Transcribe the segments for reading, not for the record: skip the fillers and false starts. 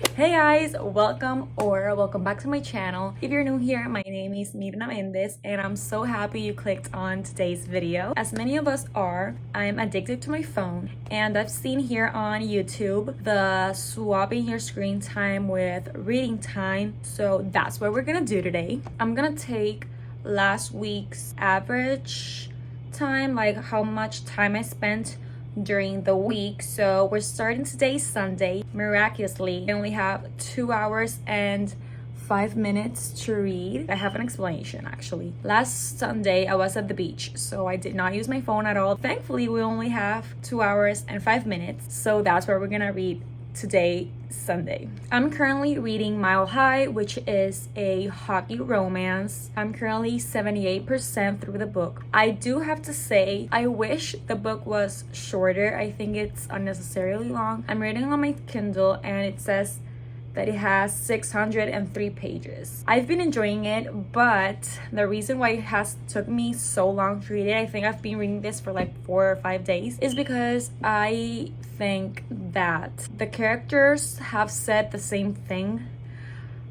Hey guys, welcome back to my channel. If you're new here, my name is Mirna Mendez and I'm so happy you clicked on today's video. As many of us are, I'm addicted to my phone, and I've seen here on YouTube the swapping your screen time with reading time. So that's what we're gonna do today. I'm gonna take last week's average time, like how much time I spent during the week. So we're starting today, Sunday. Miraculously, I only have 2 hours and 5 minutes to read. I have an explanation actually. Last Sunday I was at the beach, so I did not use my phone at all. Thankfully, we only have 2 hours and 5 minutes, so that's where we're gonna read today, Sunday. I'm currently reading Mile High, which is a hockey romance. I'm currently 78% through the book. I do have to say, I wish the book was shorter. I think it's unnecessarily long. I'm reading on my Kindle and it says that it has 603 pages. I've been enjoying it, but the reason why it has took me so long to read it, I think I've been reading this for like 4 or 5 days, is because I think that the characters have said the same thing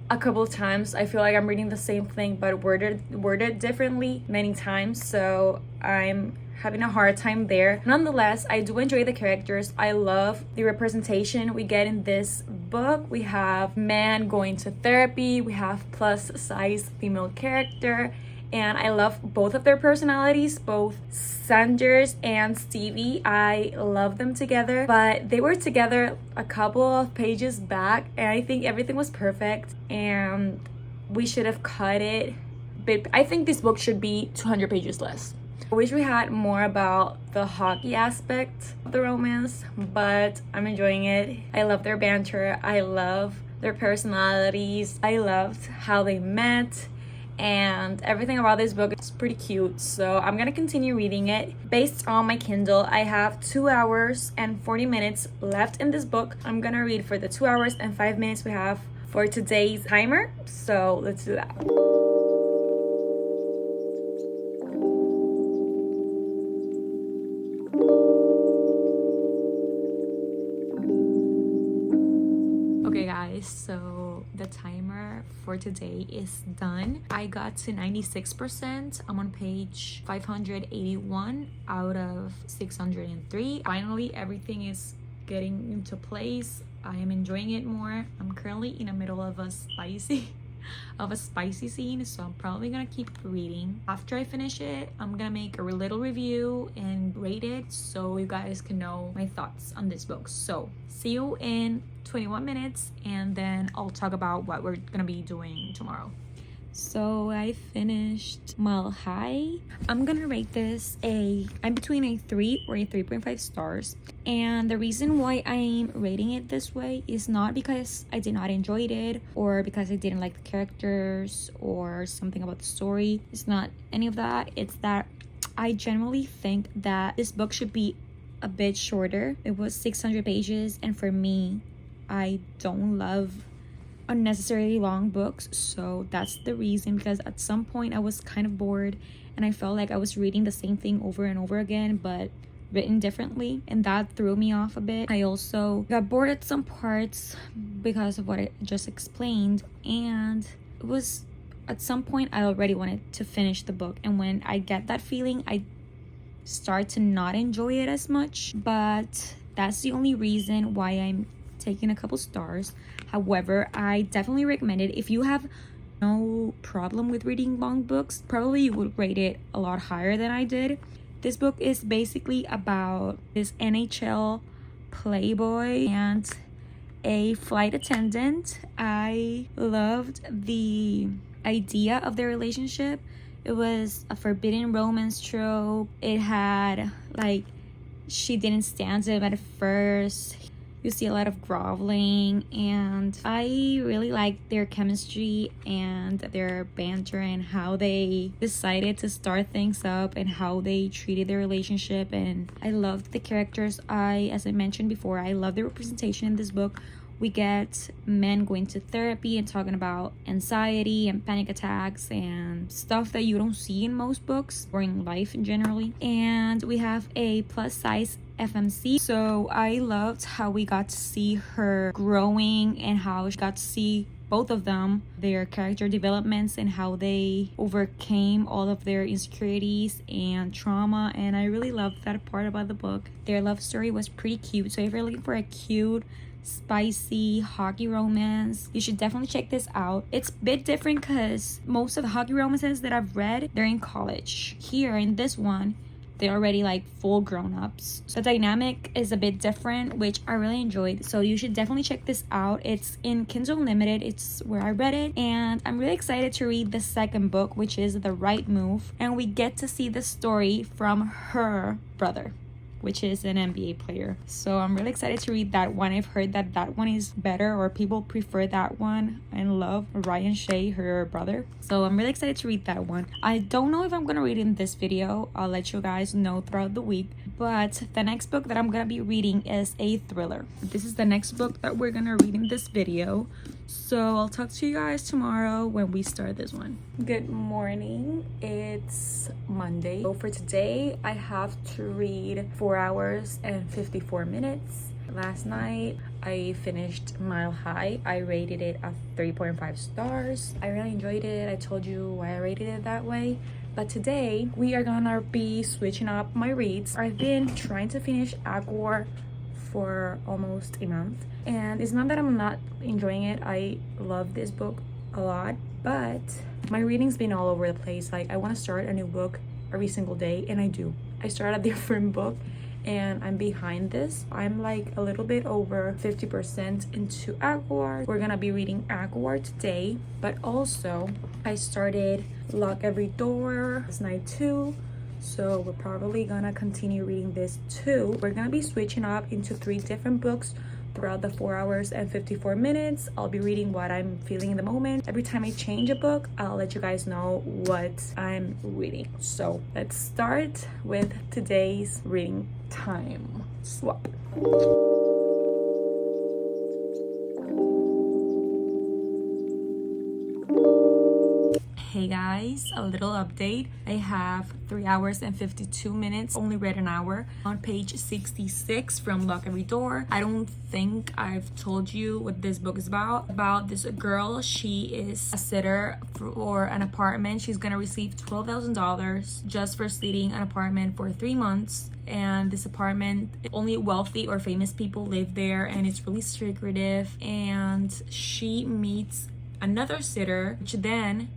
a couple of times. I feel like I'm reading the same thing but worded differently many times, so I'm having a hard time there. Nonetheless, I do enjoy the characters. I love the representation we get in this book. We have men going to therapy, we have plus size female character, and I love both of their personalities, both Sanders and Stevie. I love them together, but they were together a couple of pages back and I think everything was perfect and we should have cut it. But I think this book should be 200 pages less. I wish we had more about the hockey aspect of the romance, but I'm enjoying it. I love their banter. I love their personalities. I loved how they met, and everything about this book is pretty cute. So I'm gonna continue reading it. Based on my Kindle, I have 2 hours and 40 minutes left in this book. I'm gonna read for the 2 hours and 5 minutes we have for today's timer. So let's do that. Okay guys, so the timer for today is done. I got to 96%. I'm on page 581 out of 603. Finally, everything is getting into place. I am enjoying it more. I'm currently in the middle of a spicy scene, so I'm probably gonna keep reading. After I finish it, I'm gonna make a little review and rate it so you guys can know my thoughts on this book. So see you in 21 minutes and then I'll talk about what we're gonna be doing tomorrow. So I finished Mile High. I'm gonna rate this I'm between a 3 or a 3.5 stars. And the reason why I'm rating it this way is not because I did not enjoy it or because I didn't like the characters or something about the story. It's not any of that. It's that I generally think that this book should be a bit shorter. It was 600 pages, and for me, I don't love unnecessarily long books, so that's the reason. Because at some point I was kind of bored and I felt like I was reading the same thing over and over again but written differently, and that threw me off a bit. I also got bored at some parts because of what I just explained, and it was at some point I already wanted to finish the book, and when I get that feeling I start to not enjoy it as much. But that's the only reason why I'm taking a couple stars. However, I definitely recommend it. If you have no problem with reading long books, probably you would rate it a lot higher than I did. This book is basically about this NHL playboy and a flight attendant. I loved the idea of their relationship. It was a forbidden romance trope. It had like, she didn't stand him at first. You see a lot of groveling, and I really liked their chemistry and their banter and how they decided to start things up and how they treated their relationship. And I loved the characters. As I mentioned before, I love the representation in this book We get men going to therapy and talking about anxiety and panic attacks and stuff that you don't see in most books or in life generally. And we have a plus size FMC. So I loved how we got to see her growing and how she got to see both of them, their character developments and how they overcame all of their insecurities and trauma. And I really loved that part about the book. Their love story was pretty cute. So if you're looking for a cute, spicy hockey romance, you should definitely check this out. It's a bit different because most of the hockey romances that I've read, they're in college. Here in this one, they're already like full grown-ups. So the dynamic is a bit different, which I really enjoyed. So you should definitely check this out. It's in Kindle Unlimited. It's where I read it. And I'm really excited to read the second book, which is The Right Move. And we get to see the story from her brother, which is an NBA player. So I'm really excited to read that one. I've heard that that one is better, or people prefer that one and love Ryan Shea, her brother. So I'm really excited to read that one. I don't know if I'm gonna read it in this video. I'll let you guys know throughout the week. But the next book that I'm gonna be reading is a thriller. This is the next book that we're gonna read in this video. So I'll talk to you guys tomorrow when we start this one. Good morning. It's Monday. So for today, I have to read 4 hours and 54 minutes. Last night, I finished Mile High. I rated it at 3.5 stars. I really enjoyed it. I told you why I rated it that way. But today, we are gonna be switching up my reads. I've been trying to finish Agor for almost a month, and it's not that I'm not enjoying it. I love this book a lot, but my reading's been all over the place. Like, I want to start a new book every single day, and I do. I start a different book and I'm behind this. I'm like a little bit over 50% into Agor. We're gonna be reading Agor today, but also I started Lock Every Door last night too. So we're probably gonna continue reading this too. We're gonna be switching up into 3 different books throughout the 4 hours and 54 minutes. I'll be reading what I'm feeling in the moment. Every time I change a book, I'll let you guys know what I'm reading. So let's start with today's reading time swap. Hey guys, a little update. I have 3 hours and 52 minutes, only read an hour. On page 66 from Lock Every Door. I don't think I've told you what this book is about this girl. She is a sitter for an apartment. She's gonna receive $12,000 just for sleeping an apartment for 3 months. And this apartment, only wealthy or famous people live there, and it's really secretive. And she meets another sitter, which then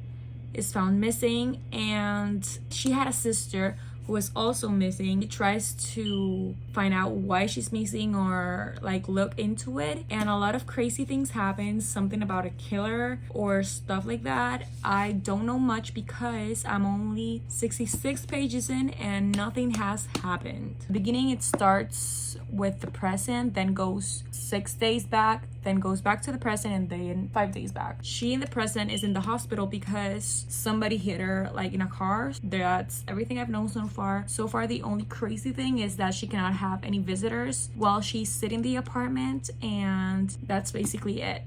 is found missing, and she had a sister who was also missing. She tries to find out why she's missing or like look into it, and a lot of crazy things happen, something about a killer or stuff like that. I don't know much because I'm only 66 pages in and nothing has happened. The beginning, it starts with the present, then goes 6 days back, then goes back to the present, and then 5 days back. She in the present is in the hospital because somebody hit her like in a car. That's everything I've known so far. So far, the only crazy thing is that she cannot have any visitors while she's sitting in the apartment, and that's basically it.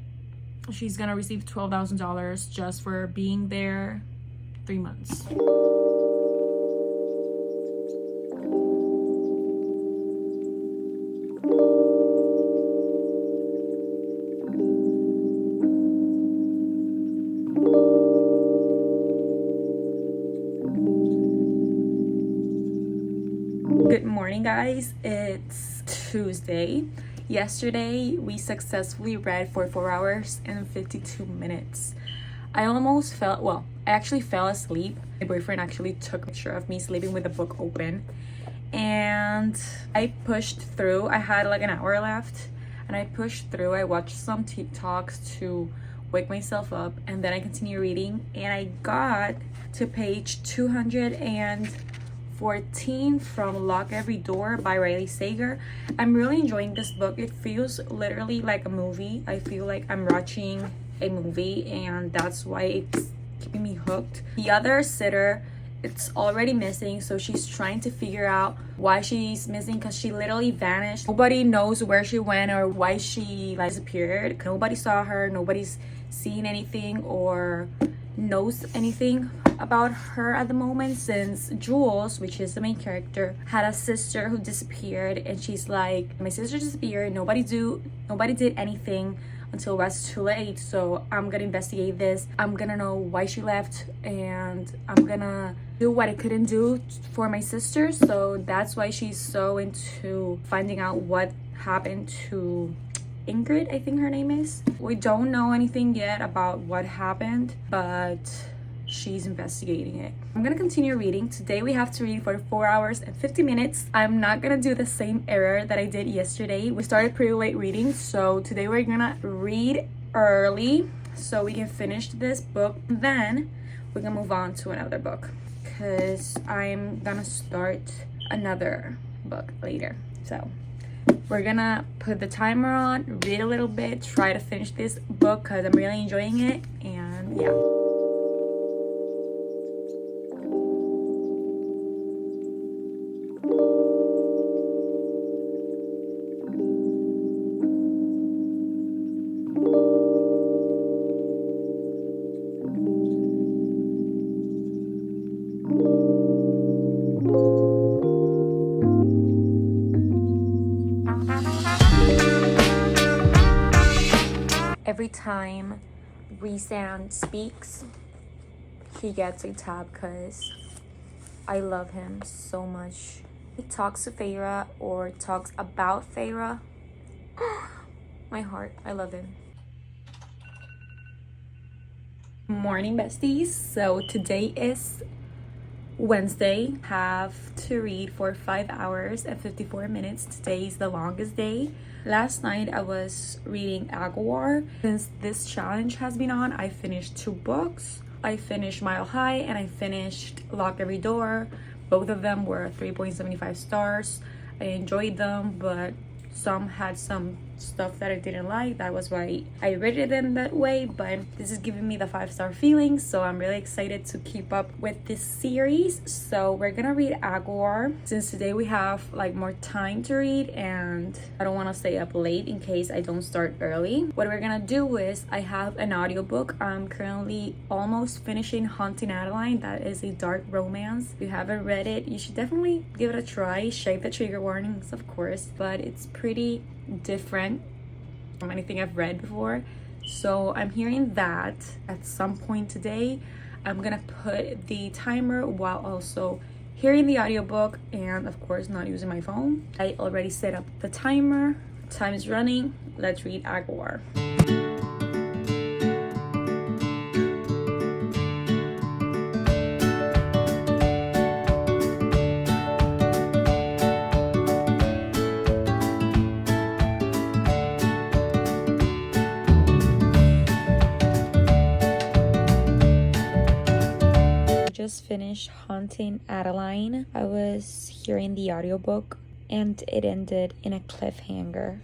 She's gonna receive $12,000 just for being there 3 months. Good morning, guys. It's Tuesday. Yesterday, we successfully read for 4 hours and 52 minutes. I actually fell asleep. My boyfriend actually took a picture of me sleeping with the book open, and I pushed through. I had like an hour left, and I pushed through. I watched some TikToks to wake myself up, and then I continued reading, and I got to page 214 from Lock Every Door by Riley Sager. I'm really enjoying this book. It feels literally like a movie. I feel like I'm watching a movie, and that's why it's keeping me hooked. The other sitter it's already missing, so she's trying to figure out why she's missing, because she literally vanished. Nobody knows where she went or why she like disappeared. Nobody saw her, nobody's seen anything or knows anything about her at the moment, since Jules, which is the main character, had a sister who disappeared, and she's like, my sister disappeared, nobody did anything until it was too late, so I'm gonna investigate this. I'm gonna know why she left, and I'm gonna do what I couldn't do for my sister. So that's why she's so into finding out what happened to Ingrid, I think her name is. We don't know anything yet about what happened, but she's investigating it. I'm gonna continue reading. Today we have to read for 4 hours and 50 minutes. I'm not gonna do the same error that I did yesterday. We started pretty late reading, so today we're gonna read early so we can finish this book. Then we're gonna move on to another book, because I'm gonna start another book later. So we're gonna put the timer on, read a little bit, try to finish this book because I'm really enjoying it, and yeah. Every time Rhysand speaks, he gets a tab because I love him so much. He talks to Feyre or talks about Feyre. My heart, I love him. Morning, besties. So today is Wednesday. Have to read for 5 hours and 54 minutes. Today is the longest day. Last night I was reading Aguilar. Since this challenge has been on, I finished 2 books. I finished Mile High and I finished Lock Every Door. Both of them were 3.75 stars. I enjoyed them, but some had some stuff that I didn't like. That was why I rated them that way, but this is giving me the 5-star feeling, so I'm really excited to keep up with this series. So we're gonna read Aguilar since today we have like more time to read, and I don't want to stay up late in case I don't start early. What we're gonna do is I have an audiobook. I'm currently almost finishing Haunting Adeline. That is a dark romance. If you haven't read it, you should definitely give it a try. Check the trigger warnings, of course, but it's pretty different from anything I've read before. So I'm hearing that at some point today. I'm gonna put the timer while also hearing the audiobook and of course not using my phone. I already set up the timer. Time is running. Let's read Aguilar. Just finished Haunting Adeline. I was hearing the audiobook and it ended in a cliffhanger,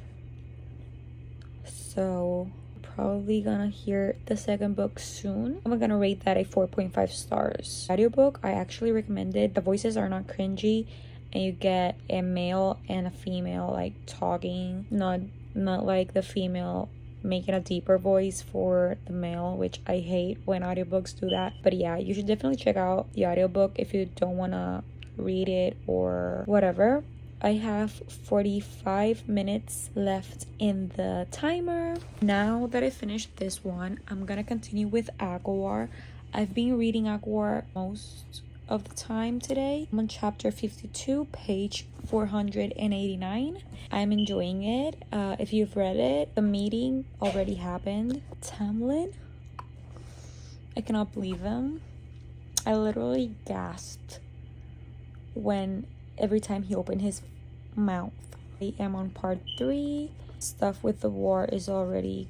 so probably gonna hear the second book soon. I'm gonna rate that a 4.5 stars. Audiobook I actually recommended. The voices are not cringy and you get a male and a female like talking, not like the female making a deeper voice for the male, which I hate when audiobooks do that. But yeah, you should definitely check out the audiobook if you don't want to read it or whatever. I have 45 minutes left in the timer. Now that I finished this one, I'm gonna continue with Aguilar. I've been reading Aguilar most of the time today. I'm on chapter 52, page 489. I'm enjoying it. If you've read it, the meeting already happened. Tamlin, I cannot believe him. I literally gasped when every time he opened his mouth. I am on part 3. Stuff with the war is already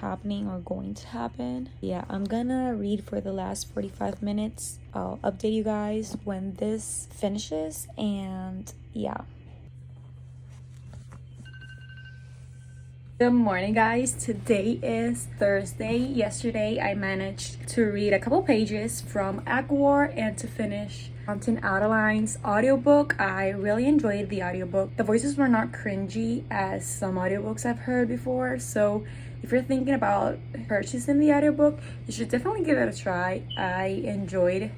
happening or going to happen. Yeah, I'm gonna read for the last 45 minutes. I'll update you guys when this finishes, and yeah. Good morning, guys. Today is Thursday. Yesterday I managed to read a couple pages from Aguar and to finish Mountain Adeline's audiobook. I really enjoyed the audiobook. The voices were not cringy as some audiobooks I've heard before, so if you're thinking about purchasing the audiobook, you should definitely give it a try. I enjoyed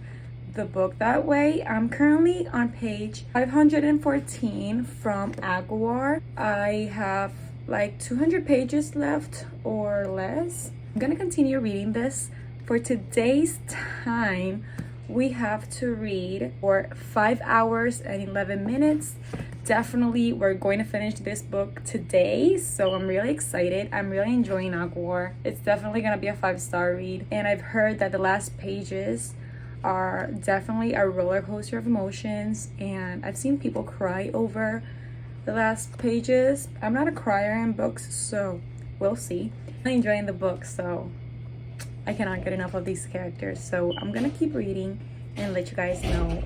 the book that way. I'm currently on page 514 from Aguar. I have like 200 pages left or less. I'm gonna continue reading this. For today's time, we have to read for 5 hours and 11 minutes. Definitely we're going to finish this book today, so I'm really excited. I'm really enjoying Aguar. It's definitely gonna be a 5-star read, and I've heard that the last pages are definitely a roller coaster of emotions, and I've seen people cry over the last pages. I'm not a crier in books, so we'll see. I'm enjoying the book, so I cannot get enough of these characters. So I'm gonna keep reading and let you guys know.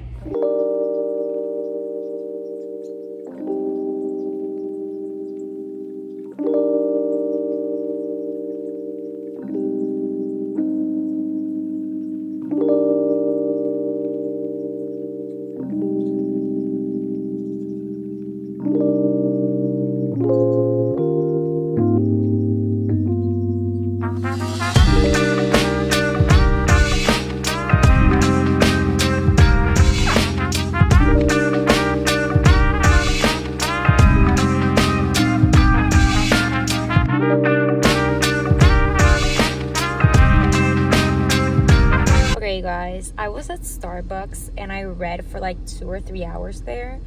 Okay guys, I was at Starbucks and I read for like 2 or 3 hours there,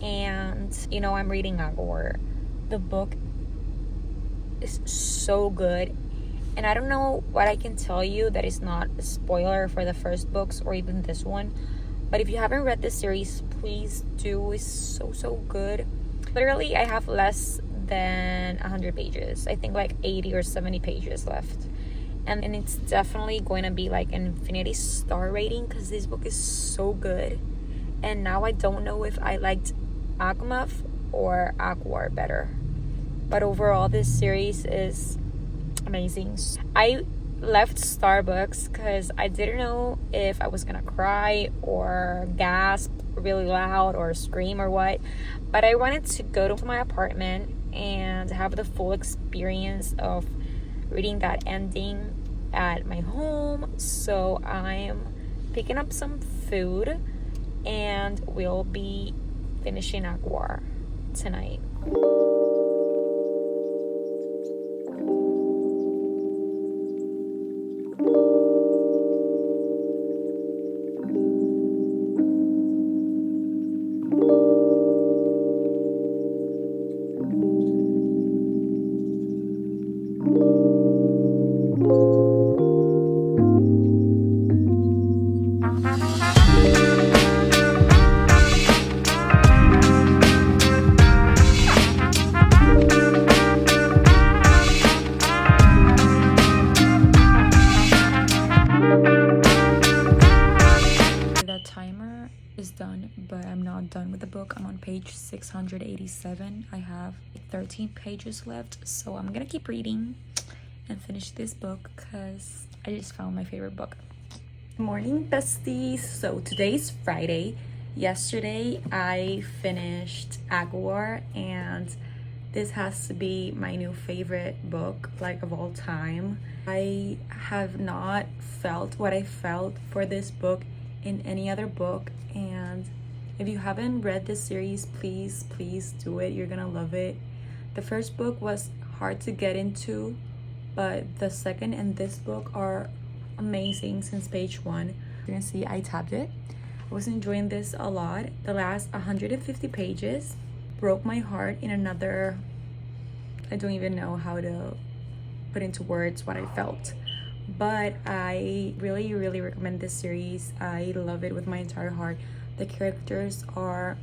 and I'm reading Aguar. The book is so good, and I don't know what I can tell you that is not a spoiler for the first books or even this one, but if you haven't read this series, please do. It's so good. Literally I have less than 100 pages. I think like 80 or 70 pages left, and it's definitely going to be like an infinity star rating because this book is so good. And now I don't know if I liked Agmaf or Aguar better, but overall this series is amazing. I left Starbucks because I didn't know if I was gonna cry or gasp really loud or scream or what, but I wanted to go to my apartment and have the full experience of reading that ending at my home. So I'm picking up some food and we'll be finishing Aguar tonight. Timer is done, but I'm not done with the book. I'm on page 687. I have 13 pages left, so I'm gonna keep reading and finish this book because I just found my favorite book. Good morning, besties. So today's Friday. Yesterday I finished Aguar, and this has to be my new favorite book, like, of all time. I have not felt what I felt for this book in any other book, and if you haven't read this series, please do it. You're gonna love it. The first book was hard to get into, but the second and this book are amazing since page 1. You're gonna see I tabbed it. I was enjoying this a lot. The last 150 pages broke my heart in another, I don't even know how to put into words what I felt. But I really recommend this series. I love it with my entire heart. The characters are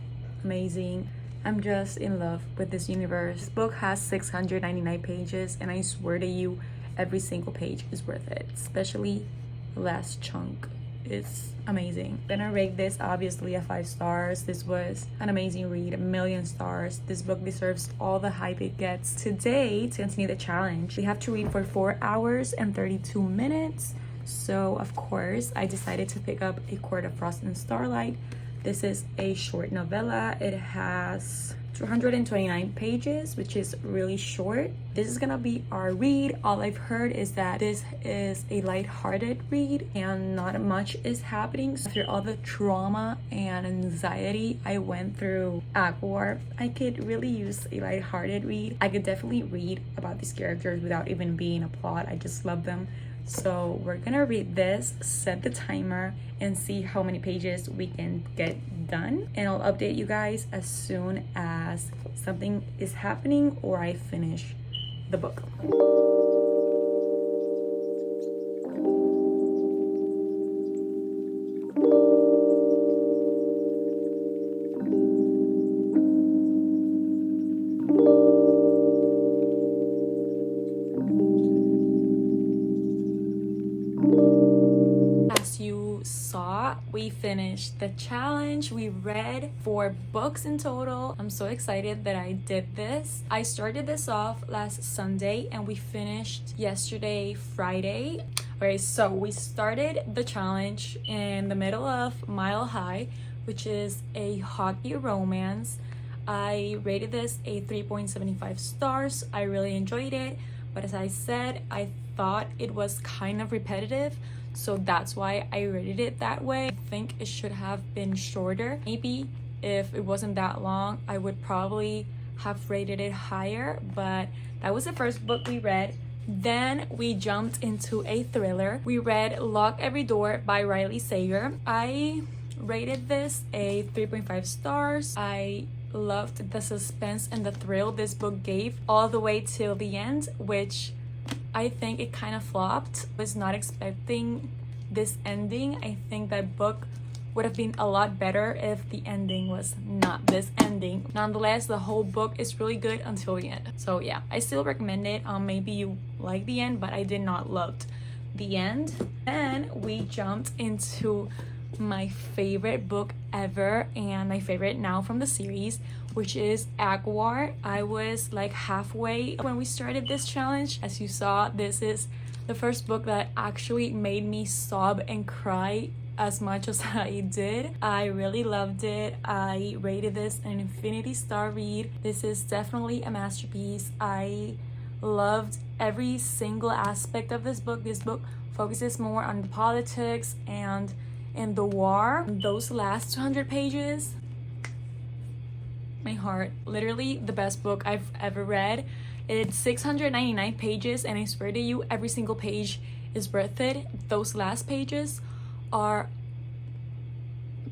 amazing. I'm just in love with this universe. This book has 699 pages, and I swear to you, every single page is worth it, especially the last chunk. is amazing. I'm gonna rate this obviously a 5 stars. This was an amazing read, 1,000,000 stars. This book deserves all the hype it gets. Today, to continue the challenge, we have to read for 4 hours and 32 minutes. So of course I decided to pick up A Court of Frost and Starlight. This is a short novella. It has 229 pages, which is really short. This is gonna be our read. All I've heard is that this is a light-hearted read and not much is happening. So after all the trauma and anxiety I went through at war, I could really use a light-hearted read. I could definitely read about these characters without even being a plot. I just love them. So we're gonna read this, set the timer, and see how many pages we can get done. And I'll update you guys as soon as something is happening or I finish the book. As you saw, we finished the challenge. We read 4 books in total. I'm so excited that I did this. I started this off last Sunday and we finished yesterday, Friday. Okay, so we started the challenge in the middle of Mile High, which is a hockey romance. I rated this a 3.75 stars. I really enjoyed it, but as I said, I thought it was kind of repetitive, so that's why I rated it that way. I think it should have been shorter. Maybe if it wasn't that long, I would probably have rated it higher, but that was the first book we read. Then we jumped into a thriller. We read Lock Every Door by Riley Sager. I rated this a 3.5 stars. I loved the suspense and the thrill this book gave all the way till the end, which I think it kind of flopped. I was not expecting this ending. I think that book would have been a lot better if the ending was not this ending. Nonetheless, the whole book is really good until the end. So yeah, I still recommend it. Maybe you like the end, but I did not love the end. Then we jumped into my favorite book ever and my favorite now from the series, which is Aguar. I was like halfway when we started this challenge. As you saw, this is the first book that actually made me sob and cry as much as I did. I really loved it. I rated this an infinity star read. This is definitely a masterpiece. I loved every single aspect of this book. This book focuses more on the politics and in the war. Those last 200 pages, my heart. Literally the best book I've ever read. It's 699 pages and I swear to you, every single page is worth it. Those last pages are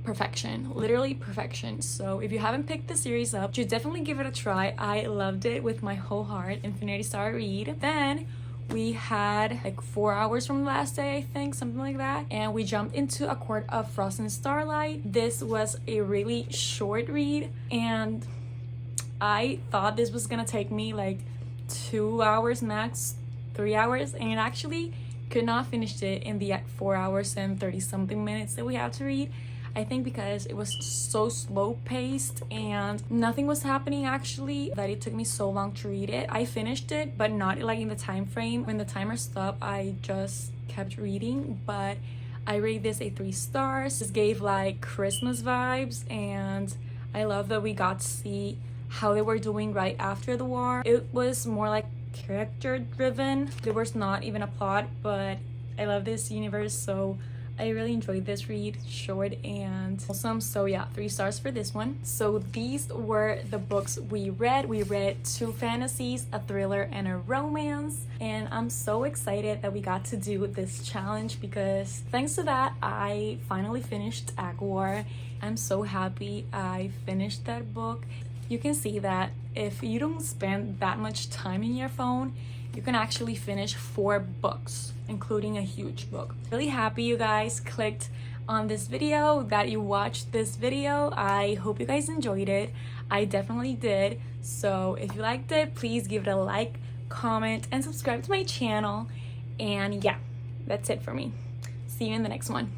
perfection, literally perfection. So if you haven't picked the series up, you should definitely give it a try. I loved it with my whole heart. Infinity Star read. Then we had like 4 hours from the last day, I think, something like that, and we jumped into A Court of Frost and Starlight. This was a really short read and I thought this was gonna take me like 2 hours max, 3 hours, and it actually could not finish it in the 4 hours and 30 something minutes that we had to read. I think because it was so slow paced and nothing was happening actually, that it took me so long to read it. I finished it, but not like in the time frame. When the timer stopped, I just kept reading, but I rate this a 3 stars. This gave like Christmas vibes and I love that we got to see how they were doing right after the war. It was more like character driven. There was not even a plot, but I love this universe, so I really enjoyed this read. Short and awesome. So yeah, 3 stars for this one. So these were the books we read. We read 2 fantasies, a thriller, and a romance. And I'm so excited that we got to do this challenge because thanks to that, I finally finished Aguar. I'm so happy I finished that book. You can see that if you don't spend that much time in your phone, you can actually finish 4 books, including a huge book. Really happy you guys clicked on this video, that you watched this video. I hope you guys enjoyed it. I definitely did. So if you liked it, please give it a like, comment, and subscribe to my channel. And yeah, that's it for me. See you in the next one.